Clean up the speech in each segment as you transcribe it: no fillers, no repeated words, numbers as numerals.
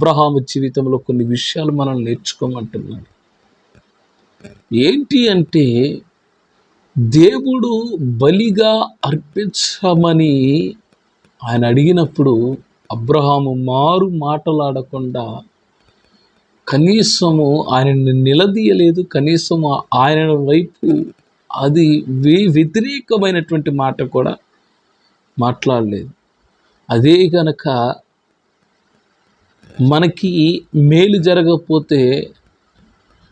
అబ్రహాము జీవితంలో కొన్ని విషయాలు మనం నేర్చుకోమంటున్నాడు. ఏంటి అంటే, దేవుడు బలిగా అర్పించమని ఆయన అడిగినప్పుడు అబ్రహాము మారు మాటలాడకుండా కనీసము ఆయనను నిలదీయలేదు. కనీసం ఆయన వైపు అది వ్యతిరేకమైనటువంటి మాట కూడా మాట్లాడలేదు. అదే గనక మనకి మేలు జరగకపోతే,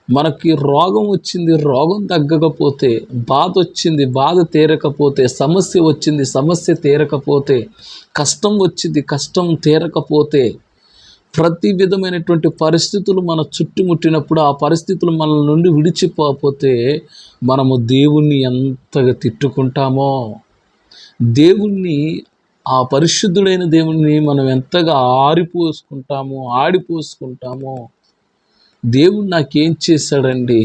మనకి రోగం వచ్చింది, రోగం తగ్గకపోతే, బాధ వచ్చింది, బాధ తీరకపోతే, సమస్య వచ్చింది, సమస్య తీరకపోతే, కష్టం వచ్చింది, కష్టం తీరకపోతే, ప్రతి విధమైనటువంటి పరిస్థితులు మన చుట్టుముట్టినప్పుడు ఆ పరిస్థితులు మన నుండి విడిచిపోతే మనము దేవుణ్ణి ఎంతగా తిట్టుకుంటామో, దేవుణ్ణి, ఆ పరిశుద్ధుడైన దేవుణ్ణి మనం ఎంతగా ఆడిపోసుకుంటామో. దేవుడు నాకేం చేశాడండి?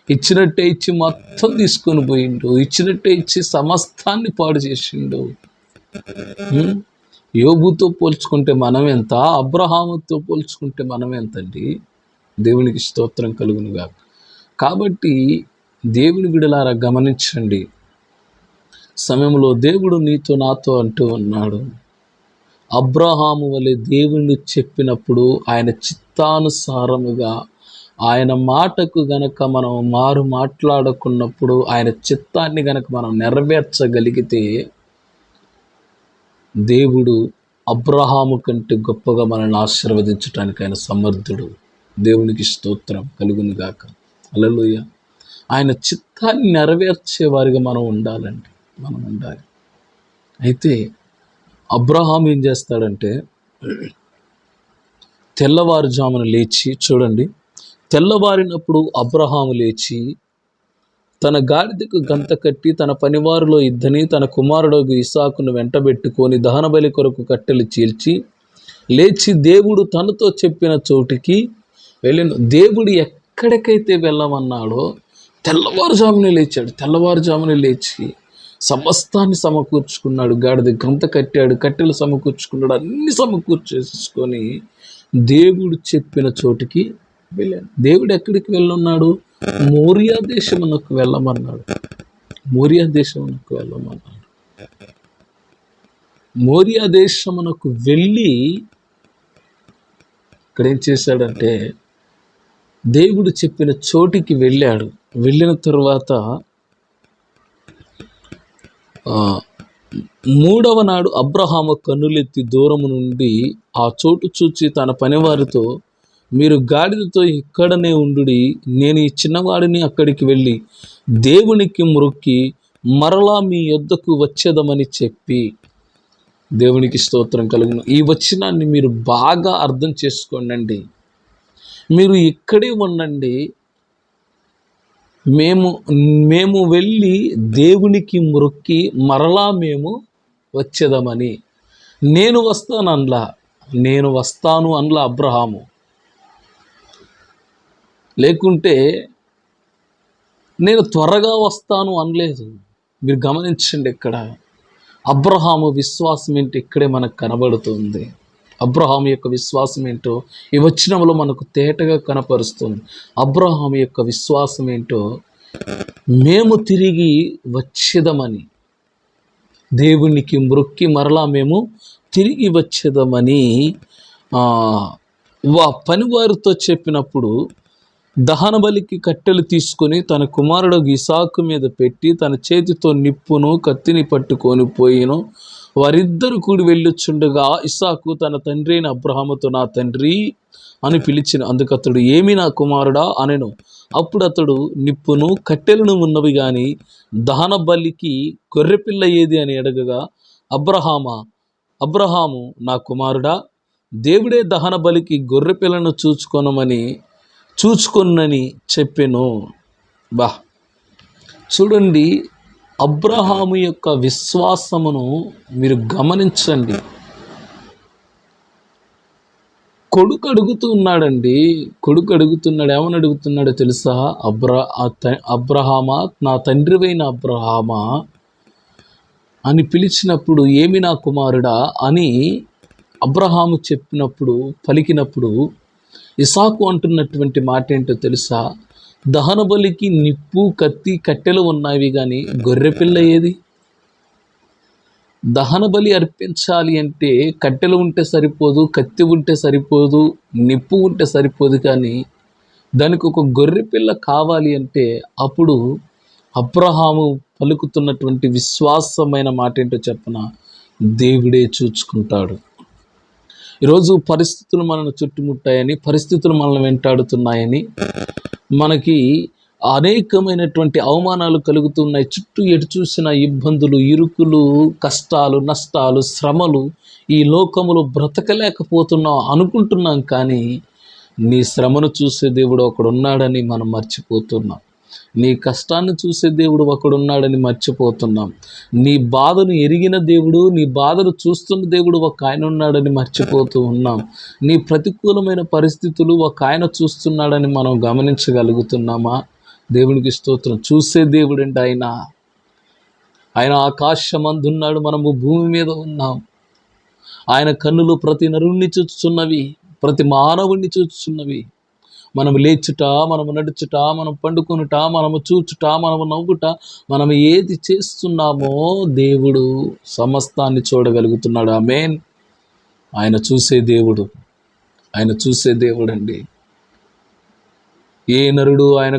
ఇచ్చినట్టే ఇచ్చి మొత్తం తీసుకొని పోయిండు, ఇచ్చినట్టే ఇచ్చి సమస్తాన్ని పాడు చేసిండు. యోబుతో పోల్చుకుంటే మనం ఎంత, అబ్రహాముతో పోల్చుకుంటే మనం ఎంతండి? దేవునికి స్తోత్రం కలుగునుగా. కాబట్టి దేవుని బిడ్డలారా గమనించండి, సమయంలో దేవుడు నీతో నాతో అంటూ ఉన్నాడు, అబ్రహాము వలె దేవుణ్ణి చెప్పినప్పుడు ఆయన చిత్తానుసారముగా ఆయన మాటకు గనక మనం మాట్లాడుకున్నప్పుడు, ఆయన చిత్తాన్ని గనక మనం నెరవేర్చగలిగితే దేవుడు అబ్రహాము కంటే గొప్పగా మనల్ని ఆశీర్వదించడానికి ఆయన సమర్థుడు. దేవునికి స్తోత్రం కలుగునుగాక. హల్లెలూయా. ఆయన చిత్తాన్ని నెరవేర్చేవారిగా మనం ఉండాలండి, మనం ఉండాలి. అయితే అబ్రహాం ఏం చేస్తాడంటే, తెల్లవారుజామున లేచి, చూడండి, తెల్లవారినప్పుడు అబ్రహాము లేచి తన గాడిదకు గంత కట్టి తన పనివారిలో ఇద్దరిని తన కుమారుడు ఇస్సాకును వెంటబెట్టుకొని దహనబలి కొరకు కట్టెలు చీల్చి లేచి దేవుడు తనతో చెప్పిన చోటికి వెళ్ళాను. దేవుడు ఎక్కడికైతే వెళ్ళమన్నాడో తెల్లవారుజామునే లేచాడు. తెల్లవారుజామునే లేచి సమస్తాన్ని సమకూర్చుకున్నాడు. గాడిద గంత కట్టాడు, కట్టెలు సమకూర్చుకున్నాడు, అన్ని సమకూర్చేసుకొని దేవుడు చెప్పిన చోటికి వెళ్ళాడు. దేవుడు ఎక్కడికి వెళ్ళున్నాడు? మోరియా దేశమునకు వెళ్ళమన్నాడు. మోరియా దేశమునకు వెళ్ళమన్నాడు. మోరియా దేశమునకు వెళ్ళి ఇక్కడ ఏం చేశాడంటే, దేవుడు చెప్పిన చోటికి వెళ్ళాడు. వెళ్ళిన తరువాత మూడవ నాడు అబ్రహాము కన్నులెత్తి దూరము నుండి ఆ చోటు చూచి తన పనివారితో, మీరు గాడిదతో ఇక్కడనే ఉండుడి, నేను ఈ చిన్నవాడిని అక్కడికి వెళ్ళి దేవునికి మొక్కి మరలా మీ యొద్దకు వచ్చేదమని చెప్పి. దేవునికి స్తోత్రం కలుగును. ఈ వచనాన్ని మీరు బాగా అర్థం చేసుకోండి. మీరు ఇక్కడే ఉండండి, మేము వెళ్ళి దేవునికి మొక్కి మరలా మేము వచ్చేదమని. నేను వస్తాను అనలా అబ్రహాము. లేకుంటే నేను త్వరగా వస్తాను అనలేదు. మీరు గమనించండి, ఇక్కడ అబ్రహాము విశ్వాసం ఏంటి ఇక్కడే మనకు కనబడుతుంది. అబ్రహాము యొక్క విశ్వాసం ఏంటో ఈ వచనంలో మనకు తేటగా కనపరుస్తుంది. అబ్రహాము యొక్క విశ్వాసం ఏంటో, మేము తిరిగి వచ్చేదమని, దేవునికి మొక్కి మరలా మేము తిరిగి వచ్చేదమని పనివారితో చెప్పినప్పుడు, దహన బలికి కట్టెలు తీసుకొని తన కుమారుడు ఇస్సాకు మీద పెట్టి తన చేతితో నిప్పును కత్తిని పట్టుకొని పోయిను. వారిద్దరు కూడి వెళ్ళొచ్చుండగా ఇస్సాకు తన తండ్రి అయిన అబ్రహాముతో, నా తండ్రి అని పిలిచిన. అందుకతడు, ఏమి నా కుమారుడా అనెను. అప్పుడు అతడు, నిప్పును కట్టెలను ఉన్నవి గాని దహన బలికి గొర్రెపిల్ల ఏది అని అడగగా, అబ్రహాము, నా కుమారుడా, దేవుడే దహన బలికి గొర్రెపిల్లను చూచుకొనని చెప్పెను. చూడండి, అబ్రహాము యొక్క విశ్వాసమును మీరు గమనించండి. కొడుకు అడుగుతున్నాడండి. ఏమని అడుగుతున్నాడో తెలుసా? అబ్రహామా, నా తండ్రివైన అబ్రహామా అని పిలిచినప్పుడు, ఏమి నా కుమారుడా అని అబ్రహాము పలికినప్పుడు ఇసాకు అంటున్నటువంటి మాట ఏంటో తెలుసా? దహన బలికి నిప్పు, కత్తి, కట్టెలు ఉన్నవి కానీ గొర్రెపిల్ల ఏది? దహన బలి అర్పించాలి అంటే కట్టెలు ఉంటే సరిపోదు, కత్తి ఉంటే సరిపోదు, నిప్పు ఉంటే సరిపోదు, కానీ దానికి ఒక గొర్రె పిల్ల కావాలి అంటే అప్పుడు అబ్రహాము పలుకుతున్నటువంటి విశ్వాసమైన మాట ఏంటో చెప్పన, దేవుడే చూచుకుంటాడు. ఈరోజు పరిస్థితులు మనల్ని చుట్టుముట్టాయని, పరిస్థితులు మనల్ని వెంటాడుతున్నాయని, మనకి అనేకమైనటువంటి అవమానాలు కలుగుతున్నాయి. చుట్టూ ఎటు చూసిన ఇబ్బందులు, ఇరుకులు, కష్టాలు, నష్టాలు, శ్రమలు, ఈ లోకములో బ్రతకలేకపోతున్నాం అనుకుంటున్నాం, కానీ నీ శ్రమను చూసే దేవుడు ఒకడున్నాడని మనం మర్చిపోతున్నాం. నీ కష్టాన్ని చూసే దేవుడు ఒకడున్నాడని మర్చిపోతున్నాం. నీ బాధను ఎరిగిన దేవుడు, నీ బాధను చూస్తున్న దేవుడు ఒక ఆయన ఉన్నాడని మర్చిపోతూ ఉన్నాం. నీ ప్రతికూలమైన పరిస్థితులు ఒక ఆయన చూస్తున్నాడని మనం గమనించగలుగుతున్నామా? దేవునికి స్తోత్రం. చూసే దేవుడండి ఆయన. ఆయన ఆకాశమందున్నాడు, మనము భూమి మీద ఉన్నాం. ఆయన కన్నులు ప్రతి నరుణ్ణి చూచుచున్నవి, ప్రతి మానవుణ్ణి చూచుచున్నవి. మనం లేచుట, మనము నడుచుట, మనం పండుకొనుట, మనము చూచుట, మనము నవ్వుట, మనం ఏది చేస్తున్నామో దేవుడు సమస్తాన్ని చూడగలుగుతున్నాడు. ఆమేన్. ఆయన చూసే దేవుడు, ఆయన చూసే దేవుడండి. ఏ నరుడు ఆయన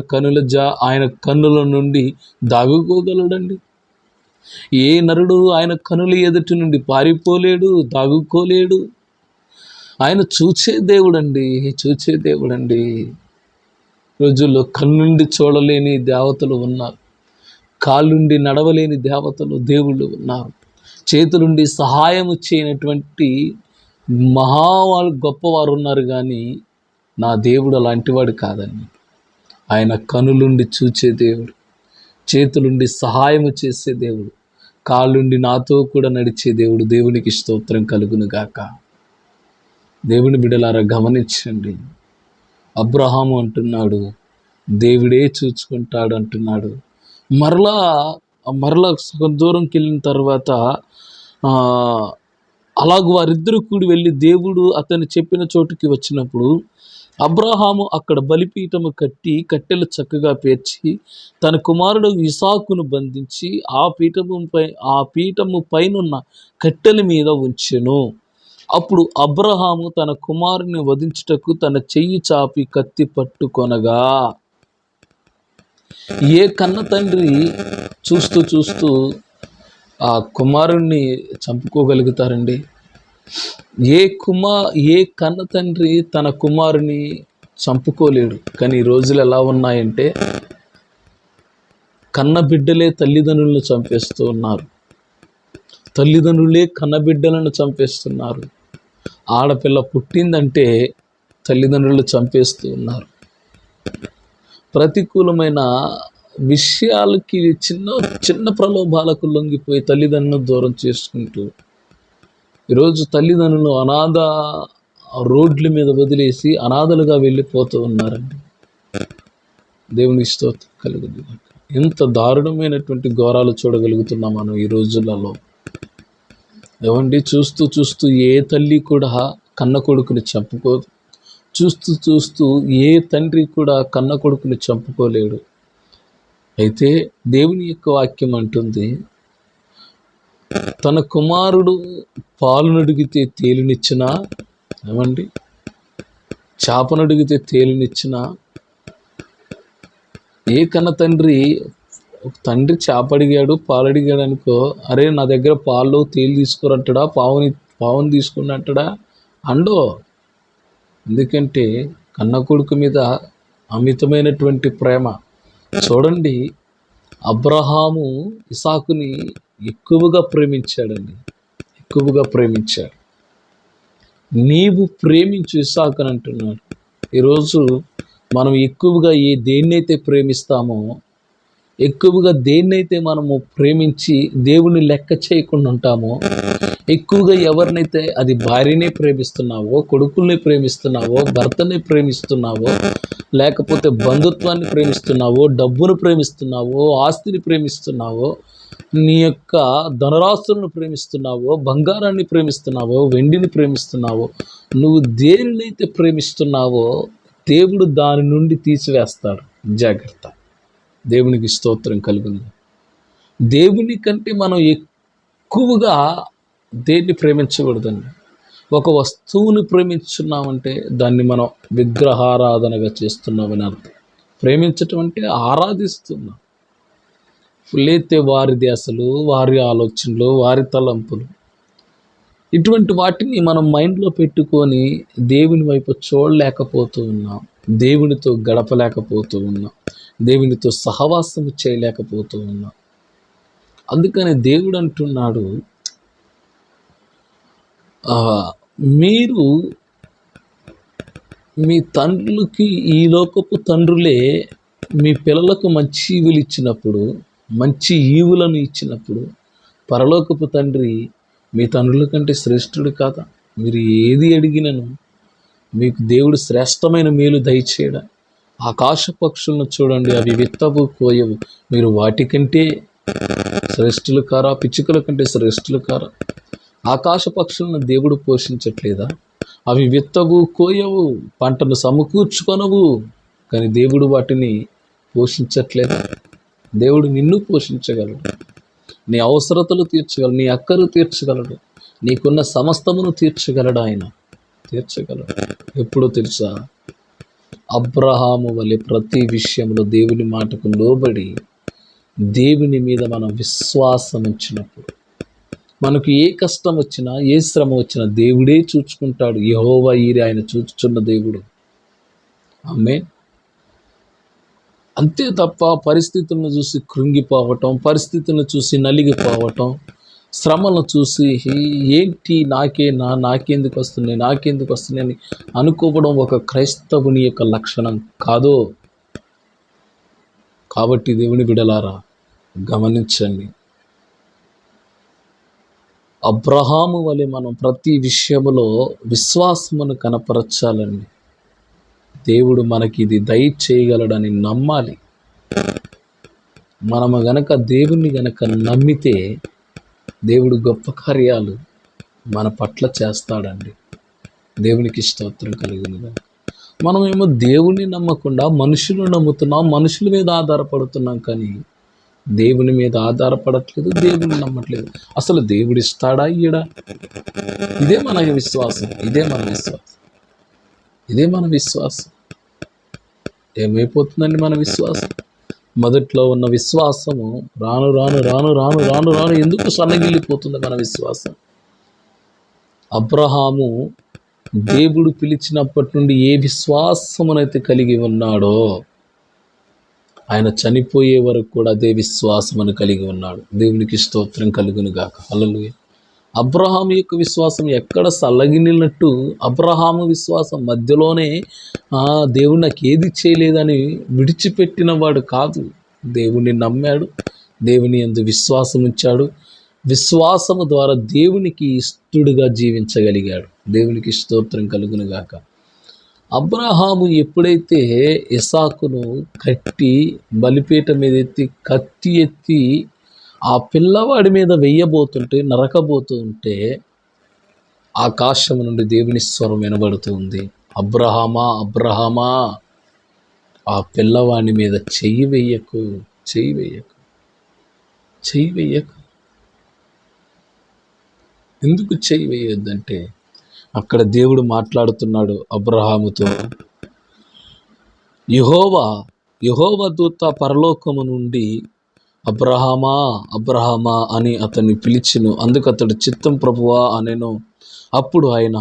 కన్నుల నుండి దాగుకోగలడండి? ఏ నరుడు ఆయన కనుల ఎదుటి నుండి పారిపోలేడు, దాగుకోలేడు. ఆయన చూచే దేవుడండి. రోజుల్లో కన్నుండి చూడలేని దేవతలు ఉన్నారు, కాళ్ళుండి నడవలేని దేవుళ్ళు ఉన్నారు, చేతులుండి సహాయము చేయనటువంటి గొప్పవారు ఉన్నారు, కానీ నా దేవుడు అలాంటివాడు కాదండి. ఆయన కనులుండి చూచే దేవుడు, చేతులుండి సహాయము చేసే దేవుడు, కాళ్ళుండి నాతో కూడా నడిచే దేవుడు. దేవునికి స్తోత్రం కలుగును గాక. దేవుని బిడ్డలారా గమనించండి. అబ్రహాము అంటున్నాడు దేవుడే చూచుకుంటాడు అంటున్నాడు. మరలా సగం దూరంకి వెళ్ళిన తర్వాత అలాగ వారిద్దరూ కూడి వెళ్ళి దేవుడు అతను చెప్పిన చోటుకి వచ్చినప్పుడు అబ్రహాము అక్కడ బలిపీఠము కట్టి కట్టెలు చక్కగా పేర్చి తన కుమారుడు ఇసాకును బంధించి ఆ పీఠము పైనున్న కట్టెల మీద ఉంచెను. అప్పుడు అబ్రహాము తన కుమారుని వధించుటకు తన చెయ్యి చాపి కత్తి పట్టుకొనగా, ఏ కన్న తండ్రి చూస్తూ ఆ కుమారుణ్ణి చంపుకోగలుగుతారండి? ఏ కన్న తండ్రి తన కుమారుని చంపుకోలేడు. కానీ ఈ రోజులు ఎలా ఉన్నాయంటే కన్న బిడ్డలే తల్లిదండ్రులను చంపేస్తూ ఉన్నారు, తల్లిదండ్రులే కన్న బిడ్డలను చంపేస్తున్నారు. ఆడపిల్ల పుట్టిందంటే తల్లిదండ్రులు చంపేస్తూ ఉన్నారు. ప్రతికూలమైన విషయాలకి చిన్న ప్రలోభాలకు లొంగిపోయి తల్లిదండ్రులను దూరం చేసుకుంటూ ఈరోజు తల్లిదండ్రులు రోడ్ల మీద వదిలేసి అనాథలుగా వెళ్ళిపోతూ ఉన్నారండి. దేవుని స్తోత్రం కలుగును. ఎంత దారుణమైనటువంటి ఘోరాలు చూడగలుగుతున్నాం మనం ఈ రోజులలో. ఏమండి, చూస్తూ ఏ తల్లి కూడా కన్న కొడుకుని చంపుకోదు. చూస్తూ ఏ తండ్రి కూడా కన్న కొడుకుని చంపుకోలేడు. అయితే దేవుని యొక్క వాక్యం అంటుంది, తన కుమారుడు పాలునడిగితే తేలినిచ్చినా, ఏమండి, చేపనడిగితే తేలినిచ్చినా, ఏ కన్న తండ్రి చేప అడిగాడు, పాలు అడిగాడు అనుకో, అరే నా దగ్గర పాలు తేలి తీసుకురంటాడా, పావుని తీసుకున్నట్టడా అండో. ఎందుకంటే కన్న కొడుకు మీద అమితమైనటువంటి ప్రేమ. చూడండి, అబ్రహాము ఇసాకుని ఎక్కువగా ప్రేమించాడండి, ఎక్కువగా ప్రేమించాడు. నీవు ప్రేమించు ఇసాకుని అంటున్నాడు. ఈరోజు మనం ఎక్కువగా దేన్నైతే ప్రేమిస్తామో, ఎక్కువగా దేన్నైతే మనము ప్రేమించి దేవుని లెక్క చేయకుండా ఉంటామో, ఎక్కువగా ఎవరినైతే, అది భార్యనే ప్రేమిస్తున్నావో, కొడుకుల్ని ప్రేమిస్తున్నావో, భర్తని ప్రేమిస్తున్నావో, లేకపోతే బంధుత్వాన్ని ప్రేమిస్తున్నావో, డబ్బును ప్రేమిస్తున్నావో, ఆస్తిని ప్రేమిస్తున్నావో, నీ యొక్క ధనరాశులను ప్రేమిస్తున్నావో, బంగారాన్ని ప్రేమిస్తున్నావో, వెండిని ప్రేమిస్తున్నావో, నువ్వు దేనినైతే ప్రేమిస్తున్నావో దేవుడు దాని నుండి తీసివేస్తాడు. జాగ్రత్త. దేవునికి స్తోత్రం కలుగును. దేవుని కంటే మనం ఎక్కువగా దేన్ని ప్రేమించకూడదండి. ఒక వస్తువుని ప్రేమించున్నామంటే దాన్ని మనం విగ్రహారాధనగా చేస్తున్నామని అర్థం. ప్రేమించటం అంటే ఆరాధిస్తున్నాం. లేతే వారి ధ్యాసలు, వారి ఆలోచనలు, వారి తలంపులు, ఇటువంటి వాటిని మనం మైండ్లో పెట్టుకొని దేవుని వైపు చూడలేకపోతూ ఉన్నాం. దేవునితో గడపలేకపోతూ ఉన్నాం. దేవునితో సహవాసం చేయలేకపోతూ ఉన్నాం. అందుకని దేవుడు అంటున్నాడు, మీరు మీ తండ్రులకి, ఈ లోకపు తండ్రులే మీ పిల్లలకు మంచి ఈవులు ఇచ్చినప్పుడు, మంచి ఈవులను ఇచ్చినప్పుడు, పరలోకపు తండ్రి మీ తండ్రుల కంటే శ్రేష్ఠుడు కాదా? మీరు ఏది అడిగినను మీకు దేవుడు శ్రేష్టమైన మేలు దయచేయడా? ఆకాశ పక్షులను చూడండి, అవి విత్తవు, కోయవు, మీరు వాటికంటే శ్రేష్ఠులు కారా? పిచ్చుకల కంటే శ్రేష్ఠులు కారా? ఆకాశ పక్షులను దేవుడు పోషించట్లేదా? అవి విత్తవు, కోయవు, పంటను సమకూర్చుకొనవు, కానీ దేవుడు వాటిని పోషించట్లేదా? దేవుడు నిన్ను పోషించగలడు. నీ అవసరతలు తీర్చగలడు, నీ అక్కరు తీర్చగలడు, నీకున్న సమస్తమును తీర్చగలడు. ఆయన తీర్చగలడు. ఎప్పుడో తెలుసా? అబ్రహాము వలె ప్రతి విషయంలో దేవుని మాటకు లోబడి దేవుని మీద మనం విశ్వాసం ఉంచినప్పుడు, మనకు ఏ కష్టం వచ్చినా, ఏ శ్రమ వచ్చినా దేవుడే చూచుకుంటాడు. యెహోవా ఈరే, ఆయన చూచుచున్న దేవుడు. ఆమేన్. అంతే తప్ప పరిస్థితులను చూసి కృంగిపోవటం, పరిస్థితులను చూసి నలిగిపోవటం, శ్రమలను చూసి ఏంటి నాకెందుకు వస్తున్నాయి అని అనుకోవడం ఒక క్రైస్తవుని యొక్క లక్షణం కాదు. కాబట్టి దేవుని బిడ్డలారా గమనించండి, అబ్రహాము వలె మనం ప్రతి విషయములో విశ్వాసమును కనపరచాలండి. దేవుడు మనకి ఇది దయచేయగలడని నమ్మాలి. మనము గనక దేవుణ్ణి గనక నమ్మితే దేవుడు గొప్ప కార్యాలు మన పట్ల చేస్తాడండి. దేవునికి స్తోత్రం కలుగునుగా. మనమేమో దేవుణ్ణి నమ్మకుండా మనుషులను నమ్ముతున్నాం, మనుషుల మీద ఆధారపడుతున్నాం, కానీ దేవుని మీద ఆధారపడట్లేదు, దేవుని నమ్మట్లేదు. అసలు దేవుడు ఇస్తాడా, ఇయ్యడా? ఇదే మన విశ్వాసం. ఇదే మన విశ్వాసం. ఏమైపోతుందండి మన విశ్వాసం? మొదట్లో ఉన్న విశ్వాసము రాను రాను రాను రాను రాను రాను ఎందుకు సన్నగిల్లిపోతుంది మన విశ్వాసం? అబ్రహాము దేవుడు పిలిచినప్పటి నుండి ఏ విశ్వాసమునైతే కలిగి ఉన్నాడో, ఆయన చనిపోయే వరకు కూడా అదే విశ్వాసమును కలిగి ఉన్నాడు. దేవునికి స్తోత్రం కలుగును గాక. హల్లెలూయా. అబ్రహాము యొక్క విశ్వాసం ఎక్కడ సల్లగిలినట్టు, అబ్రహాము విశ్వాసం మధ్యలోనే దేవుడు నాకు ఏది చేయలేదని విడిచిపెట్టిన వాడు కాదు. దేవుణ్ణి నమ్మాడు, దేవుని యందు విశ్వాసం ఉంచాడు, విశ్వాసము ద్వారా దేవునికి ఇష్టడుగా జీవించగలిగాడు. దేవునికి స్తోత్రం కలుగును గాక. అబ్రహాము ఎప్పుడైతే ఇసాకును కట్టి బలిపీఠ మీద ఎత్తి కత్తి ఎత్తి ఆ పిల్లవాడి మీద వెయ్యబోతుంటే, నరకబోతుంటే, ఆకాశం నుండి దేవుని స్వరం వినబడుతూ ఉంది, అబ్రహామా, అబ్రహామా, ఆ పిల్లవాడి మీద చెయ్యి వెయ్యకు. ఎందుకు చెయ్యి వేయొద్దంటే, అక్కడ దేవుడు మాట్లాడుతున్నాడు అబ్రహాముతో. యెహోవా దూత పరలోకము నుండి అబ్రహామా, అబ్రహామా అని అతన్ని పిలిచెను. అందుకు అతడు చిత్తం ప్రభువా అనెను. అప్పుడు ఆయన,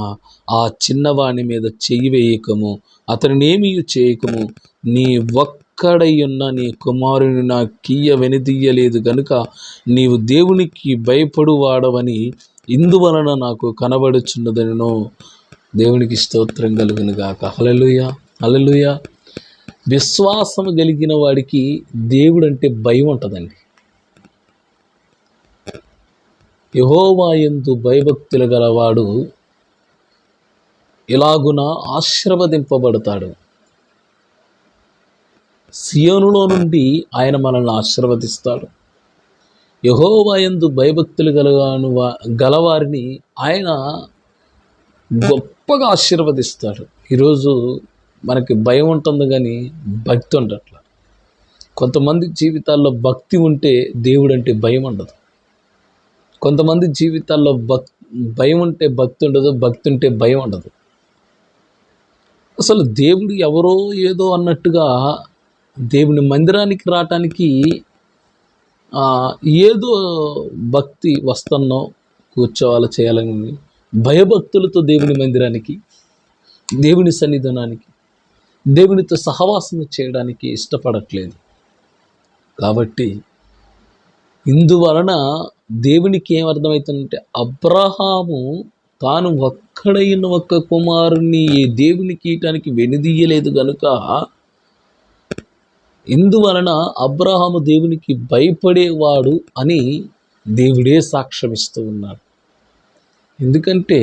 ఆ చిన్నవాని మీద చెయ్యి వేయకము, అతనినేమీ చేయకము, నీ ఒక్కడయ్యున్న నీ కుమారుని నాకియ్య వెనుదీయలేదు గనుక నీవు దేవునికి భయపడువాడవని ఇందువలన నాకు కనబడుచున్నదనెను. దేవునికి స్తోత్రం కలుగును గాక. హల్లెలూయా, హల్లెలూయా. విశ్వాసం కలిగిన వాడికి దేవుడు అంటే భయం ఉంటుందండి. యెహోవా యందు భయభక్తులు గలవాడు ఇలాగున ఆశీర్వదింపబడతాడు. సియోనులో నుండి ఆయన మనల్ని ఆశీర్వదిస్తాడు. యెహోవా యందు భయభక్తులు గలవారిని ఆయన గొప్పగా ఆశీర్వదిస్తాడు. ఈరోజు మనకి భయం ఉంటుంది కానీ భక్తి ఉండట్ల. కొంతమంది జీవితాల్లో భక్తి ఉంటే దేవుడు అంటే భయం ఉండదు. కొంతమంది జీవితాల్లో భయం ఉంటే భక్తి ఉండదు, భక్తి ఉంటే భయం ఉండదు. అసలు దేవుడు ఎవరో ఏదో అన్నట్టుగా దేవుని మందిరానికి రావటానికి ఏదో భక్తి వస్తున్నాం, కూర్చోవాలి, చేయాలని భయభక్తులతో దేవుని మందిరానికి, దేవుని సన్నిధానానికి, దేవునితో సహవాసం చేయడానికి ఇష్టపడట్లేదు. కాబట్టి ఇందువలన దేవునికి ఏమర్థమవుతుందంటే, అబ్రహాము తాను ఒక్కడైన ఒక్క కుమారుణ్ణి దేవునికి ఇయటానికి వెనుదీయలేదు గనుక, ఇందువలన అబ్రహాము దేవునికి భయపడేవాడు అని దేవుడే సాక్ష్యమిస్తూ ఉన్నాడు. ఎందుకంటే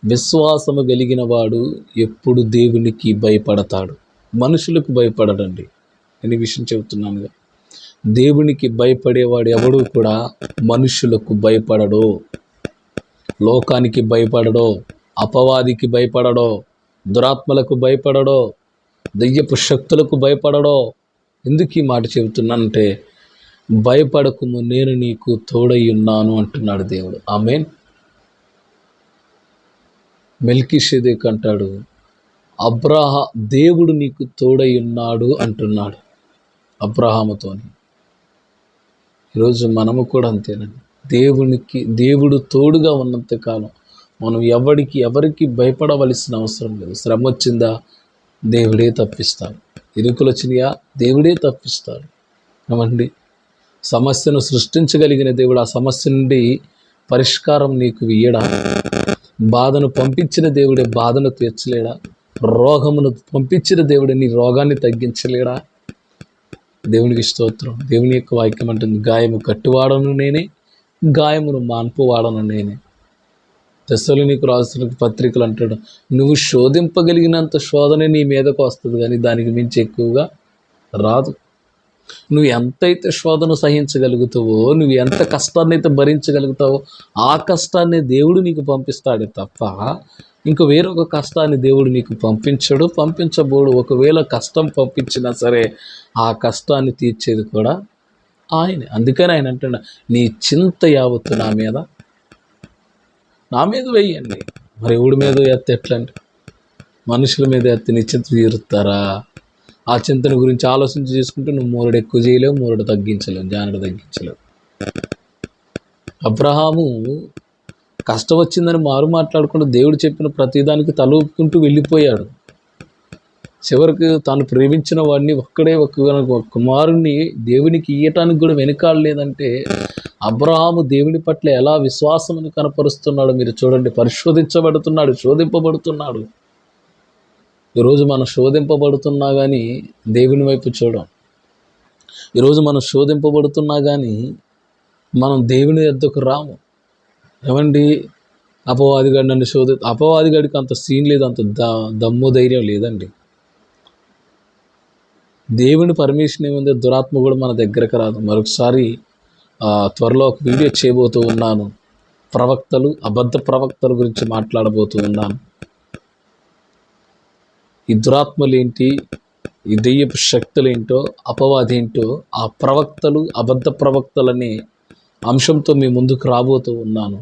విశ్వాసము కలిగిన వాడు ఎప్పుడు దేవునికి భయపడతాడు, మనుషులకు భయపడడండి. నేను ఈ విషయం చెబుతున్నానుగా, దేవునికి భయపడేవాడు ఎవడు కూడా మనుషులకు భయపడడో, లోకానికి భయపడడో, అపవాదికి భయపడడో, దురాత్మలకు భయపడడో, దెయ్యపు శక్తులకు భయపడడో. ఎందుకు ఈ మాట చెబుతున్నానంటే, భయపడకుము, నేను నీకు తోడై ఉన్నాను అంటున్నాడు దేవుడు. ఆమేన్. మెల్కీషెదెకు అంటాడు, దేవుడు నీకు తోడై ఉన్నాడు అంటున్నాడు అబ్రహాముతోని. ఈరోజు మనము కూడా అంతేనండి. దేవుడు తోడుగా ఉన్నంతకాలం మనం ఎవరికి భయపడవలసిన అవసరం లేదు. శ్రమ వచ్చిందా, దేవుడే తప్పిస్తాడు. ఇరుకులు వచ్చినాయా, దేవుడే తప్పిస్తాడు. ఏమండి, సమస్యను సృష్టించగలిగిన దేవుడు ఆ సమస్య నుండి పరిష్కారం నీకు ఇయ్యడా? బాధను పంపించిన దేవుడే బాధను తీర్చలేడా? రోగమును పంపించిన దేవుడే నీ రోగాన్ని తగ్గించలేడా? దేవునికి స్తోత్రం. దేవుని యొక్క వాక్యం అంటుంది, గాయము కట్టువాడను నేనే, గాయమును మాన్పువాడను నేనే. తెస్సలోనికీయులకు రాసిన పత్రికలు అంటాడు, నువ్వు శోధింపగలిగినంత శోధనే నీ మీదకు వస్తుంది, కానీ దానికి మించి ఎక్కువగా రాదు. నువ్వు ఎంతైతే శోధన సహించగలుగుతావో, నువ్వు ఎంత కష్టాన్ని అయితే భరించగలుగుతావో, ఆ కష్టాన్ని దేవుడు నీకు పంపిస్తాడే తప్ప ఇంక వేరొక కష్టాన్ని దేవుడు నీకు పంపించబోడు. ఒకవేళ కష్టం పంపించినా సరే ఆ కష్టాన్ని తీర్చేది కూడా ఆయనే. అందుకని ఆయన అంటున్నా, నీ చింత యావత్తు నా మీద వేయండి. మరి ఎవడి మీద ఎత్తే ఎట్లంటే, మనుషుల మీద ఎత్తి నీ చింత తీరుతారా? ఆ చింతన గురించి ఆలోచించి చేసుకుంటే నువ్వు మూరడు ఎక్కువ చేయలేవు, మూరడు తగ్గించలేవు, జానడు తగ్గించలేవు. అబ్రహాము కష్టం వచ్చిందని మారు మాట్లాడకుండా దేవుడు చెప్పిన ప్రతిదానికి తల ఊపుకుంటూ వెళ్ళిపోయాడు. చివరికి తాను ప్రేమించిన వాడిని ఒక్క కుమారుణ్ణి దేవునికి ఇయ్యటానికి కూడా వెనుకాడలేదంటే అబ్రహాము దేవుని పట్ల ఎలా విశ్వాసమును కనపరుస్తున్నాడో మీరు చూడండి. పరిశోధించబడుతున్నాడు, శోధింపబడుతున్నాడు. ఈరోజు మనం శోధింపబడుతున్నా కానీ దేవుని వైపు చూడం. ఈరోజు మనం శోధింపబడుతున్నా కానీ మనం దేవుని యొద్దకు రాము. ఏమండి, అపవాదిగాడు నన్ను అపవాదిగాడికి అంత సీన్ లేదు, అంత దమ్ము ధైర్యం లేదండి. దేవుని పర్మిషన్ ఏముంది, దురాత్మ కూడా మన దగ్గరకు రాదు. మరొకసారి త్వరలో ఒక వీడియో చేయబోతూ ఉన్నాను. అబద్ధ ప్రవక్తల గురించి మాట్లాడబోతూ ఉన్నాను. ఈ దురాత్మలేంటి, ఈ దెయ్యపు శక్తులేంటో, అపవాది ఏంటో, ఆ ప్రవక్తలు, అబద్ధ ప్రవక్తలనే అంశంతో మీ ముందుకు రాబోతూ ఉన్నాను.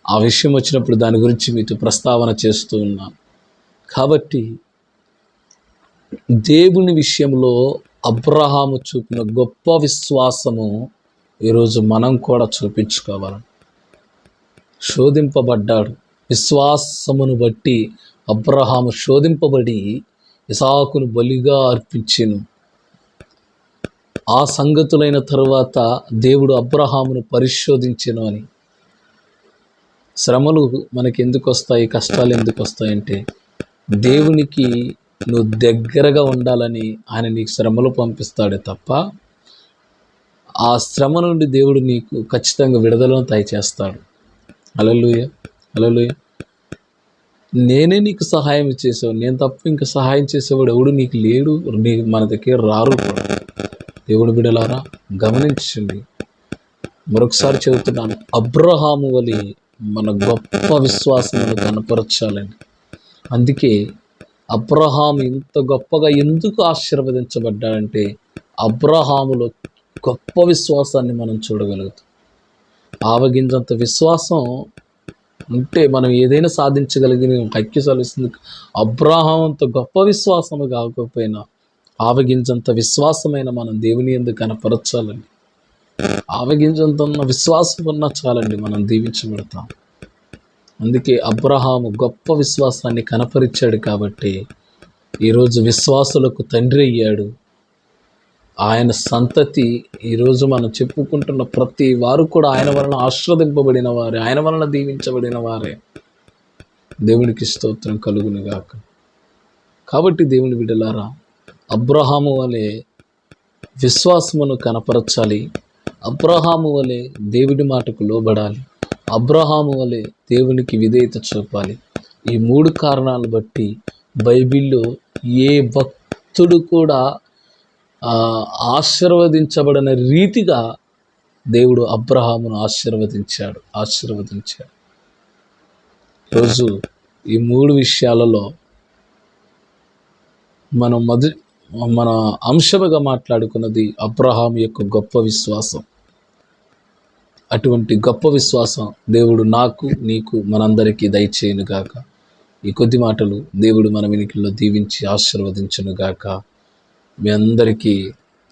ఆ విషయం వచ్చినప్పుడు దాని గురించి మీతో ప్రస్తావన చేస్తూ ఉన్నాను. కాబట్టి దేవుని విషయంలో అబ్రహాము చూపిన గొప్ప విశ్వాసము ఈరోజు మనం కూడా చూపించుకోవాలి. శోధింపబడ్డాడు. విశ్వాసమును బట్టి అబ్రహాము శోధింపబడి ఇసాకును బలిగా అర్పించెను. ఆ సంగతులైన తరువాత దేవుడు అబ్రహామును పరిశోధించెను అని. శ్రమలు మనకి ఎందుకు వస్తాయి, కష్టాలు ఎందుకు వస్తాయంటే దేవునికి నువ్వు దగ్గరగా ఉండాలని ఆయన నీకు శ్రమలు పంపిస్తాడే తప్ప ఆ శ్రమ నుండి దేవుడు నీకు ఖచ్చితంగా విడుదలను దయచేస్తాడు. హల్లెలూయా, హల్లెలూయా. నేనే నీకు సహాయం చేసావు, నేను తప్ప ఇంకా సహాయం చేసేవాడు ఎవడు నీకు లేడు, మన దగ్గర రారు కూడా. దేవుని బిడ్డలారా గమనించండి, మరొకసారి చెబుతున్నాను, అబ్రహాము వలె మన గొప్ప విశ్వాసమును కనపరచాలండి. అందుకే అబ్రహాము ఇంత గొప్పగా ఎందుకు ఆశీర్వదించబడ్డాడంటే అబ్రహాములో గొప్ప విశ్వాసాన్ని మనం చూడగలుగుతాం. ఆవగింజంత విశ్వాసం ఉంటే మనం ఏదైనా సాధించగలిగిన హక్కు సలుస్తుంది. అబ్రహాం అంత గొప్ప విశ్వాసము కాకపోయినా ఆవగింజంత విశ్వాసమైన మనం దేవుని యందు కనపరచాలండి. ఆవగింజంత విశ్వాసం ఉన్నా చాలండి, మనం దీవించబడతాం. అందుకే అబ్రహాము గొప్ప విశ్వాసాన్ని కనపరిచాడు కాబట్టి ఈరోజు విశ్వాసులకు తండ్రి అయ్యాడు. ఆయన సంతతి ఈరోజు మనం చెప్పుకుంటున్న ప్రతి వారు కూడా ఆయన వలన ఆశీర్వదింపబడిన వారే, ఆయన వలన దీవించబడిన వారే. దేవునికి స్తోత్రం కలుగును గాక. కాబట్టి దేవుని బిడ్డలారా, అబ్రహాము వలె విశ్వాసమును కనపరచాలి. అబ్రహాము వలె దేవుడి మాటకు లోబడాలి. అబ్రహాము వలె దేవునికి విధేయత చూపాలి. ఈ 3 కారణాలు బట్టి బైబిల్లో ఏ భక్తుడు కూడా ఆశీర్వదించబడిన రీతిగా దేవుడు అబ్రహామును ఆశీర్వదించాడు. రోజు ఈ 3 విషయాలలో మన అంశముగా మాట్లాడుకున్నది అబ్రహాము యొక్క గొప్ప విశ్వాసం. అటువంటి గొప్ప విశ్వాసం దేవుడు నాకు, నీకు, మనందరికీ దయచేయునుగాక. ఈ కొద్ది మాటలు దేవుడు మన వినికిల్లో దీవించి ఆశీర్వదించునుగాక. మీ అందరికీ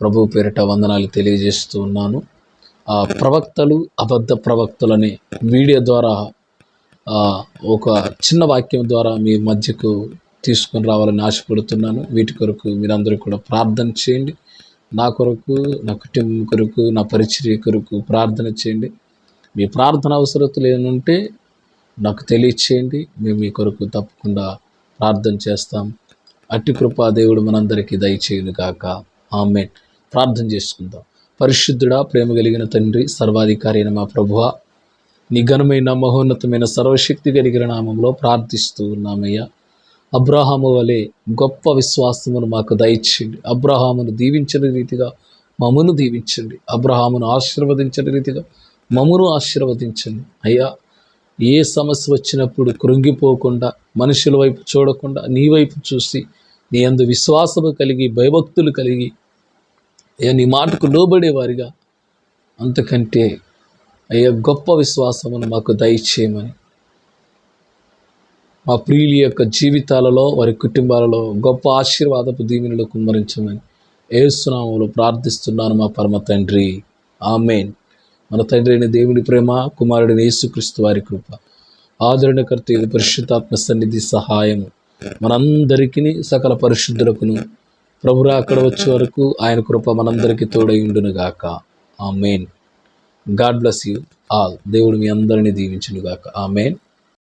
ప్రభు పేరిట వందనాలు తెలియజేస్తూ ఉన్నాను. ప్రవక్తలు, అబద్ధ ప్రవక్తలనే వీడియో ద్వారా ఒక చిన్న వాక్యం ద్వారా మీ మధ్యకు తీసుకొని రావాలని ఆశపడుతున్నాను. వీటి కొరకు మీరందరూ కూడా ప్రార్థన చేయండి. నా కొరకు, నా కుటుంబం కొరకు, నా పరిచర్య కొరకు ప్రార్థన చేయండి. మీ ప్రార్థన అవసరతలు ఏమంటే నాకు తెలియచేయండి. మేము మీ కొరకు తప్పకుండా ప్రార్థన చేస్తాం. అట్టి కృపా దేవుడు మనందరికీ దయచేయును గాక. ఆమేన్. ప్రార్థన చేసుకుందాం. పరిశుద్ధుడా, ప్రేమ కలిగిన తండ్రి, సర్వాధికారి అయిన మా ప్రభువా, నీ ఘనమైన మహోన్నతమైన సర్వశక్తి కలిగిన నామంలో ప్రార్థిస్తూ ఉన్నామయ్యా. అబ్రహాము వలె గొప్ప విశ్వాసమును మాకు దయచేయండి. అబ్రహామును దీవించిన రీతిగా మమ్మను దీవించండి. అబ్రహామును ఆశీర్వదించిన రీతిగా మమ్మను ఆశీర్వదించండి అయ్యా. ఏ సమస్య వచ్చినప్పుడు కృంగిపోకుండా, మనుషుల వైపు చూడకుండా నీ వైపు చూసి నీ యందు విశ్వాసము కలిగి, భయభక్తులు కలిగి అయ్యా నీ మాటకు లోబడేవారిగా, అంతకంటే అయ్యా గొప్ప విశ్వాసమును మాకు దయచేయమని, మా ప్రియుల యొక్క జీవితాలలో, వారి కుటుంబాలలో గొప్ప ఆశీర్వాదపు దీవెనలు కుమ్మరించమని యేసు నామములో ప్రార్థిస్తున్నాను మా పరమ తండ్రి. ఆమేన్. మన తండ్రి అయిన దేవుని ప్రేమ, కుమారుడైన యేసుక్రీస్తు వారి కృప, ఆదరణకర్త అయిన పరిశుద్ధాత్మ సన్నిధి సహాయము మనందరికీ, సకల పరిశుద్ధులకును ప్రభురా అక్కడ వచ్చే వరకు ఆయన కృప మనందరికీ తోడై ఉండును గాక. Amen. God bless you all. దేవుడు మీ అందరినీ దీవించును గాక. ఆమేన్.